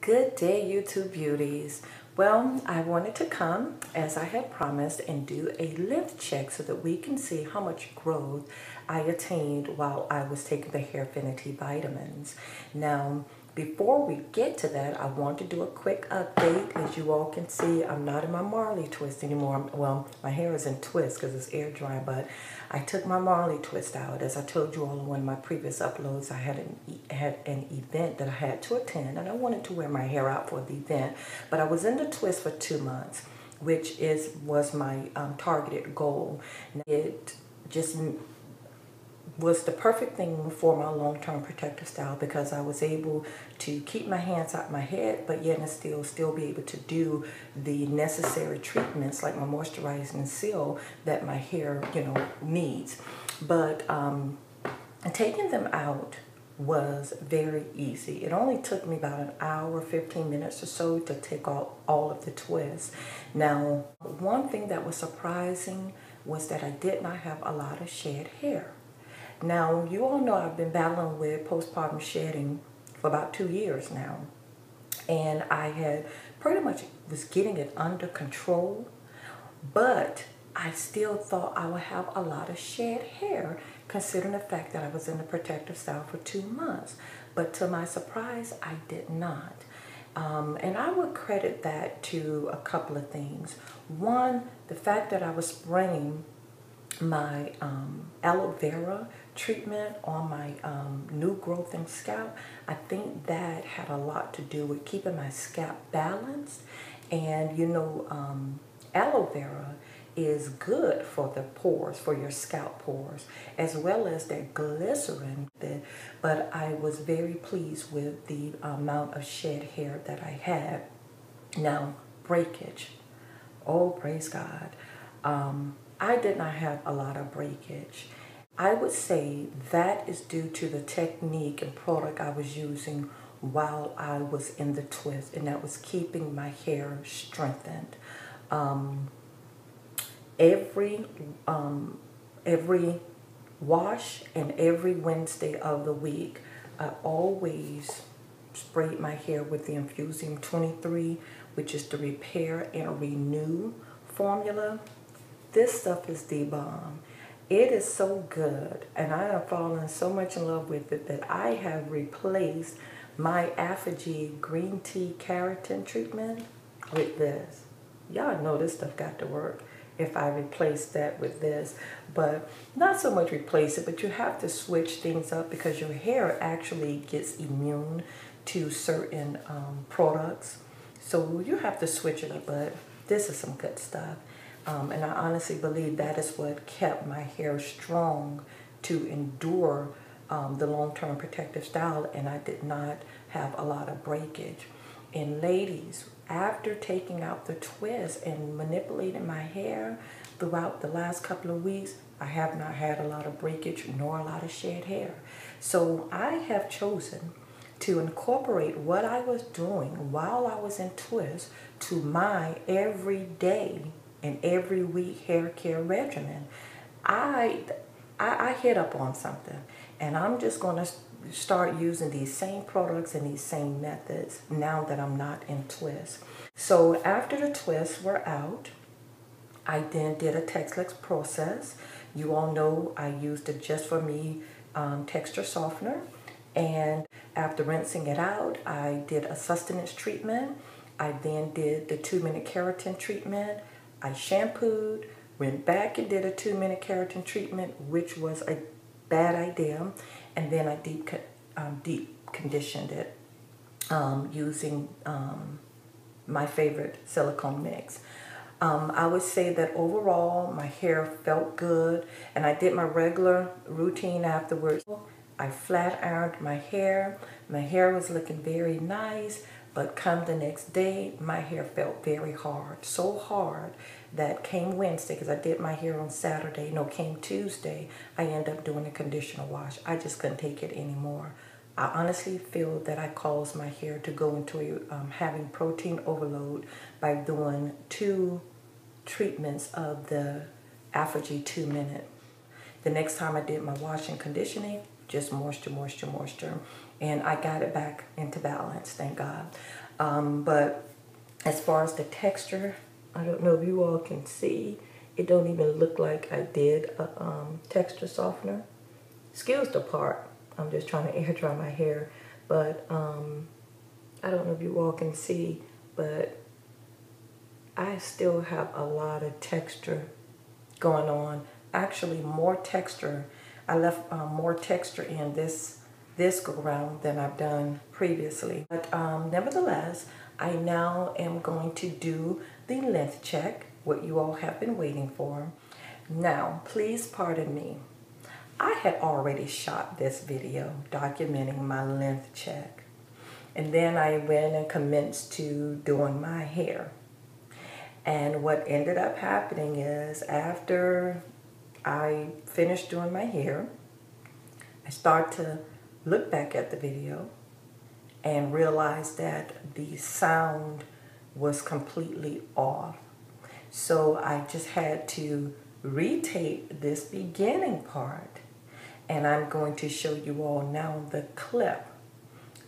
Good day, YouTube beauties. Well, I wanted to come, as I had promised, and do a length check so that we can see how much growth I attained while I was taking the Hairfinity vitamins. Now, before we get to that, I want to do a quick update. As you all can see, I'm not in my Marley twist anymore. Well, my hair is in twist because it's air dry, but I took my Marley twist out. As I told you all in one of my previous uploads, I had an event that I had to attend, and I wanted to wear my hair out for the event. But I was in the twist for 2 months, which was my targeted goal. It just was the perfect thing for my long-term protective style because I was able to keep my hands out my head, but yet and still be able to do the necessary treatments like my moisturizing and seal that my hair, needs. But taking them out was very easy. It only took me about an hour, 15 minutes or so to take all of the twists. Now, one thing that was surprising was that I did not have a lot of shed hair. Now, you all know I've been battling with postpartum shedding for about 2 years now. And I had pretty much was getting it under control, but I still thought I would have a lot of shed hair considering the fact that I was in the protective style for 2 months. But to my surprise, I did not. And I would credit that to a couple of things. One, the fact that I was spraying my aloe vera treatment on my new growth in scalp. I think that had a lot to do with keeping my scalp balanced. And aloe vera is good for the pores, for your scalp pores, as well as that glycerin. But I was very pleased with the amount of shed hair that I had. Now, breakage. Oh, praise God. I did not have a lot of breakage. I would say that is due to the technique and product I was using while I was in the twist, and that was keeping my hair strengthened. Every wash and every Wednesday of the week, I always sprayed my hair with the Infusium 23, which is the Repair and Renew formula. This stuff is the bomb. It is so good, and I have fallen so much in love with it that I have replaced my Affinity green tea keratin treatment with this. Y'all know this stuff got to work if I replace that with this, but not so much replace it, but you have to switch things up because your hair actually gets immune to certain products. So you have to switch it up, but this is some good stuff. And I honestly believe that is what kept my hair strong to endure the long-term protective style, and I did not have a lot of breakage. And ladies, after taking out the twist and manipulating my hair throughout the last couple of weeks, I have not had a lot of breakage nor a lot of shed hair. So I have chosen to incorporate what I was doing while I was in twist to my everyday and every week hair care regimen. I hit up on something, and I'm just going to start using these same products and these same methods now that I'm not in twist. So after the twists were out, I then did a Texlex process. You all know I used it just for me texture softener, and after rinsing it out, I did a sustenance treatment. I then did the 2-minute keratin treatment. I shampooed, went back and did a 2-minute keratin treatment, which was a bad idea, and then I deep conditioned it using my favorite silicone mix. I would say that overall my hair felt good, and I did my regular routine afterwards. I flat ironed my hair. My hair was looking very nice. But come the next day, my hair felt very hard. So hard that came Wednesday, because I did my hair on Saturday. No, came Tuesday, I ended up doing a conditioner wash. I just couldn't take it anymore. I honestly feel that I caused my hair to go into having protein overload by doing 2 treatments of the Affinity 2-minute. The next time I did my wash and conditioning, just moisture, moisture, moisture. and I got it back into balance, thank God. But as far as the texture, I don't know if you all can see, it don't even look like I did a texture softener. Excuse the part, I'm just trying to air dry my hair, but I don't know if you all can see, but I still have a lot of texture going on. Actually, more texture. I left more texture in this go round than I've done previously. But nevertheless, I now am going to do the length check, what you all have been waiting for. Now, please pardon me. I had already shot this video documenting my length check. And then I went and commenced to doing my hair. And what ended up happening is after I finished doing my hair, I started to look back at the video and realized that the sound was completely off. So I just had to retape this beginning part, and I'm going to show you all now the clip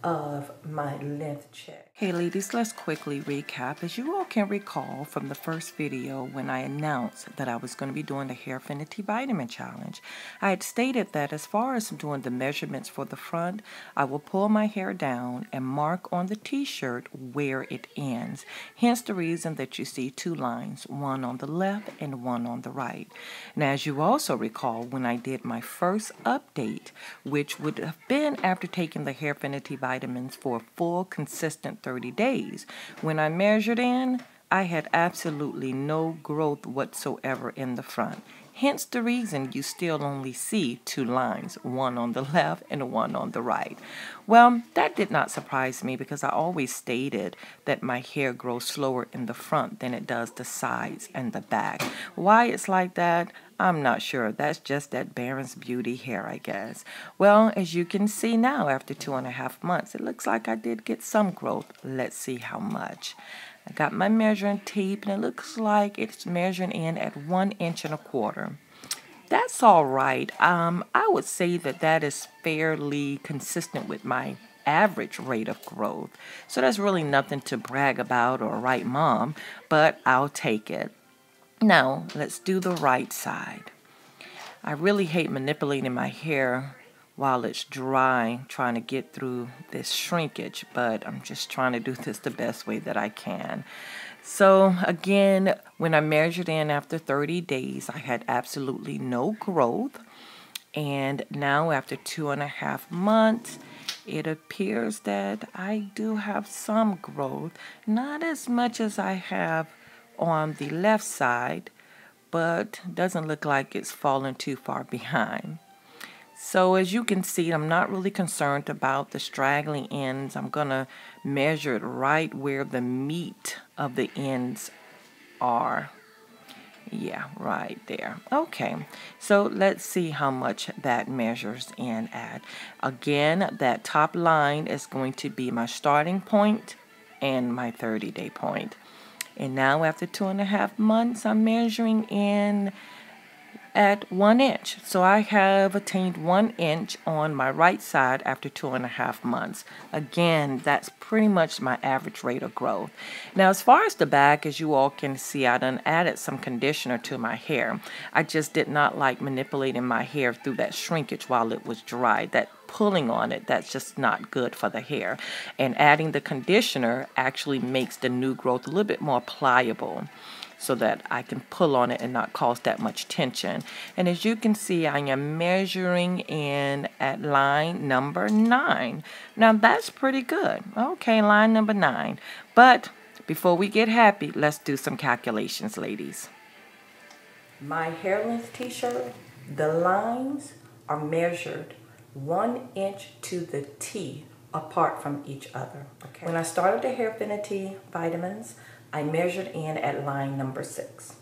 of my length check. Hey ladies, let's quickly recap. As you all can recall from the first video when I announced that I was going to be doing the Hairfinity Vitamin Challenge, I had stated that as far as doing the measurements for the front, I will pull my hair down and mark on the t-shirt where it ends. Hence the reason that you see two lines, one on the left and one on the right. Now as you also recall, when I did my first update, which would have been after taking the Hairfinity vitamins for a full consistent 30 days. When I measured in, I had absolutely no growth whatsoever in the front. Hence the reason you still only see two lines, one on the left and one on the right. Well, that did not surprise me because I always stated that my hair grows slower in the front than it does the sides and the back. Why it's like that, I'm not sure. That's just that Barron's Beauty hair, I guess. Well, as you can see now, after 2.5 months, it looks like I did get some growth. Let's see how much. I got my measuring tape, and it looks like it's measuring in at 1.25 inches. That's all right. I would say that that is fairly consistent with my average rate of growth. So that's really nothing to brag about or write mom, but I'll take it. Now, let's do the right side. I really hate manipulating my hair while it's dry, trying to get through this shrinkage, but I'm just trying to do this the best way that I can. So again, when I measured in after 30 days, I had absolutely no growth. And now after 2.5 months, it appears that I do have some growth. Not as much as I have on the left side, but doesn't look like it's fallen too far behind. So as you can see, I'm not really concerned about the straggling ends. I'm going to measure it right where the meat of the ends are. Yeah, right there. Okay, so let's see how much that measures in at. Again, that top line is going to be my starting point and my 30-day point. And now after 2.5 months, I'm measuring in at 1 inch. So I have attained 1 inch on my right side after 2.5 months. Again, that's pretty much my average rate of growth. Now, as far as the back, as you all can see, I done added some conditioner to my hair. I just did not like manipulating my hair through that shrinkage while it was dry. That pulling on it, that's just not good for the hair. And adding the conditioner actually makes the new growth a little bit more pliable, so that I can pull on it and not cause that much tension. And as you can see, I am measuring in at line number 9. Now that's pretty good. Okay, line number 9. But before we get happy, let's do some calculations, ladies. My hair length t-shirt, the lines are measured 1 inch to the T apart from each other. Okay. When I started the Hairfinity vitamins, I measured in at line number 6.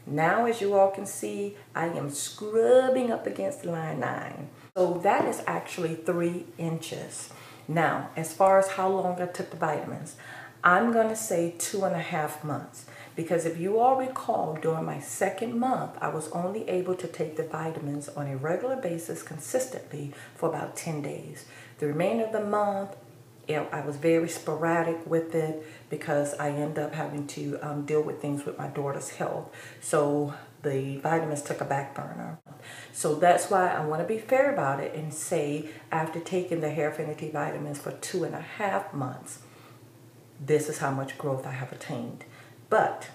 Now, as you all can see, I am scrubbing up against line 9. So that is actually 3 inches. Now, as far as how long I took the vitamins, I'm going to say 2.5 months. Because if you all recall, during my 2nd month, I was only able to take the vitamins on a regular basis consistently for about 10 days. The remainder of the month, I was very sporadic with it because I end up having to deal with things with my daughter's health. So the vitamins took a back burner. So that's why I want to be fair about it and say after taking the Hairfinity vitamins for 2.5 months, this is how much growth I have attained. But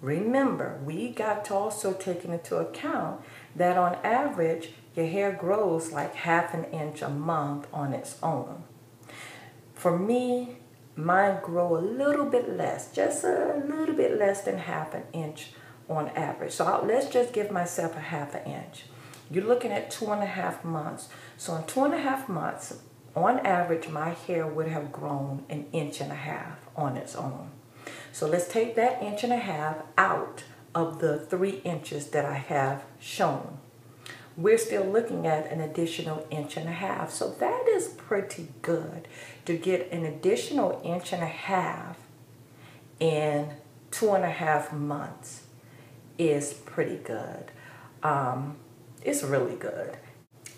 remember, we got to also take into account that on average, your hair grows like 1/2 inch a month on its own. For me, mine grow a little bit less, just a little bit less than 1/2 inch on average. So let's just give myself a 1/2 inch. You're looking at 2.5 months. So in 2.5 months, on average, my hair would have grown 1.5 inches on its own. So let's take that 1.5 inches out of the 3 inches that I have shown. We're still looking at an additional 1.5 inches. So that is pretty good. To get an additional 1.5 inches in 2.5 months is pretty good. It's really good.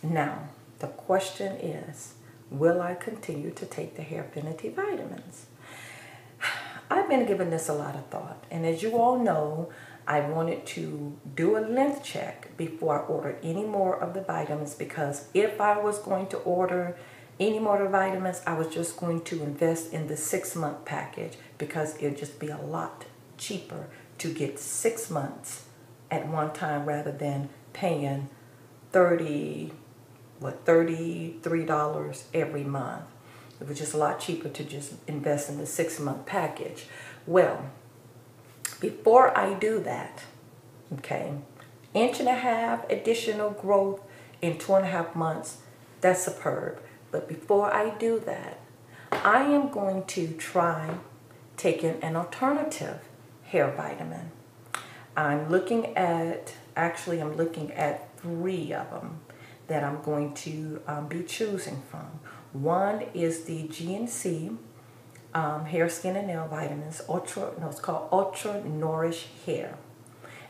Now, the question is, will I continue to take the Hairfinity vitamins? I've been giving this a lot of thought, and as you all know, I wanted to do a length check before I ordered any more of the vitamins, because if I was going to order any more of the vitamins, I was just going to invest in the 6-month package, because it'd just be a lot cheaper to get 6 months at one time rather than paying $33 every month. It was just a lot cheaper to just invest in the 6-month package. Well, before I do that, okay, 1.5 inch additional growth in 2.5 months, that's superb. But before I do that, I am going to try taking an alternative hair vitamin. I'm looking at 3 of them that I'm going to be choosing from. One is the GNC Hair, Skin, and Nail Vitamins. It's called Ultra Nourish Hair.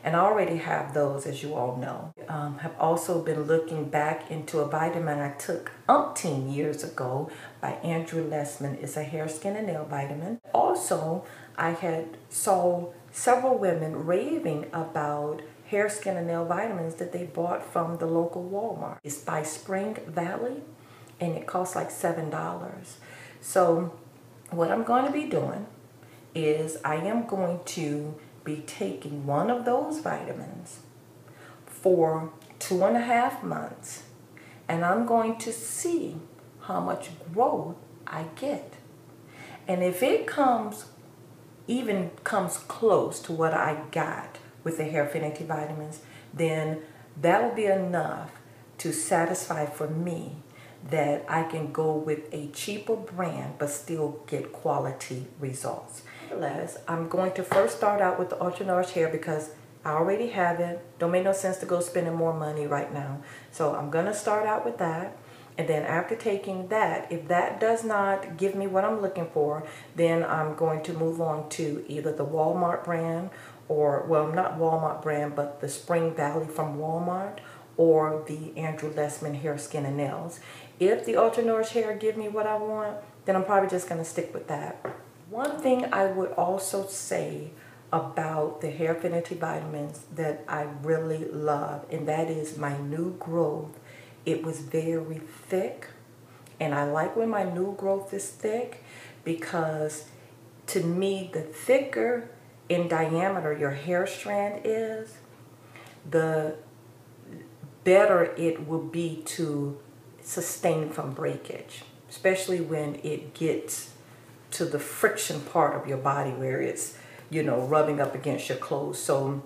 And I already have those, as you all know. Have also been looking back into a vitamin I took umpteen years ago by Andrew Lessman. It's a hair, skin, and nail vitamin. Also, I had saw several women raving about hair, skin, and nail vitamins that they bought from the local Walmart. It's by Spring Valley, and it costs like $7. So what I'm going to be doing is I am going to be taking one of those vitamins for 2.5 months, and I'm going to see how much growth I get. And if it comes close to what I got with the Hairfinity vitamins, then that will be enough to satisfy for me that I can go with a cheaper brand but still get quality results. Nevertheless, I'm going to first start out with the Ultra Nourish Hair because I already have it. Don't make no sense to go spending more money right now. So I'm going to start out with that. And then after taking that, if that does not give me what I'm looking for, then I'm going to move on to either the Walmart brand or, well, not Walmart brand, but the Spring Valley from Walmart, or the Andrew Lessman Hair, Skin, and Nails. If the Ultra Nourish Hair give me what I want, then I'm probably just going to stick with that. One thing I would also say about the Hairfinity vitamins that I really love, and that is my new growth. It was very thick, and I like when my new growth is thick because to me, the thicker in diameter your hair strand is, the better it will be to sustain from breakage, especially when it gets to the friction part of your body where it's, you know, rubbing up against your clothes. So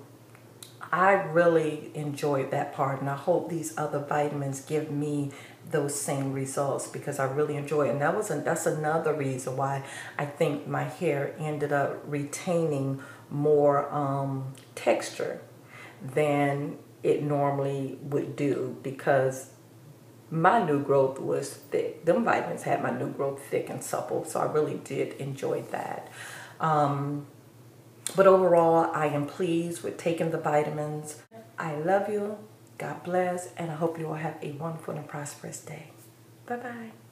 I really enjoyed that part, and I hope these other vitamins give me those same results because I really enjoy it. And that's another reason why I think my hair ended up retaining more texture than it normally would do, because my new growth was thick. Them vitamins had my new growth thick and supple, so I really did enjoy that. But overall, I am pleased with taking the vitamins. I love you. God bless, and I hope you all have a wonderful and prosperous day. Bye-bye.